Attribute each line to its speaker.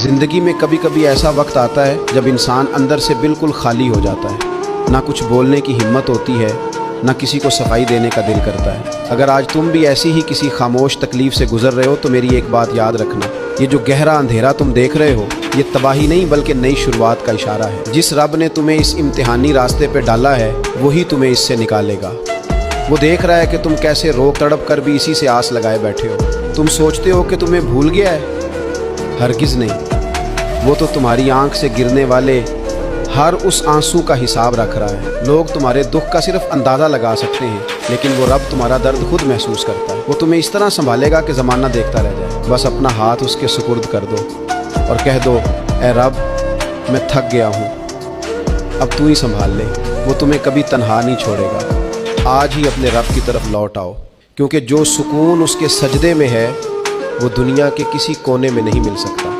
Speaker 1: ज़िंदगी में कभी कभी ऐसा वक्त आता है जब इंसान अंदर से बिल्कुल खाली हो जाता है। ना कुछ बोलने की हिम्मत होती है, ना किसी को सफाई देने का दिल करता है। अगर आज तुम भी ऐसी ही किसी खामोश तकलीफ़ से गुजर रहे हो तो मेरी एक बात याद रखना, ये जो गहरा अंधेरा तुम देख रहे हो ये तबाही नहीं बल्कि नई शुरुआत का इशारा है। जिस रब ने तुम्हें इस इम्तिहानी रास्ते पे डाला है वही तुम्हें इससे निकालेगा। वो देख रहा है कि तुम कैसे रो तड़प कर भी इसी से आस लगाए बैठे हो। तुम सोचते हो कि तुम्हें भूल गया है, हरगिज़ नहीं। वो तो तुम्हारी आंख से गिरने वाले हर उस आंसू का हिसाब रख रहा है। लोग तुम्हारे दुख का सिर्फ अंदाज़ा लगा सकते हैं, लेकिन वो रब तुम्हारा दर्द खुद महसूस करता है। वो तुम्हें इस तरह संभालेगा कि ज़माना देखता रह जाए। बस अपना हाथ उसके सुपुर्द कर दो और कह दो, ए रब मैं थक गया हूँ, अब तू ही संभाल ले। वो तुम्हें कभी तन्हा नहीं छोड़ेगा। आज ही अपने रब की तरफ लौट आओ, क्योंकि जो सुकून उसके सजदे में है वो दुनिया के किसी कोने में नहीं मिल सकता।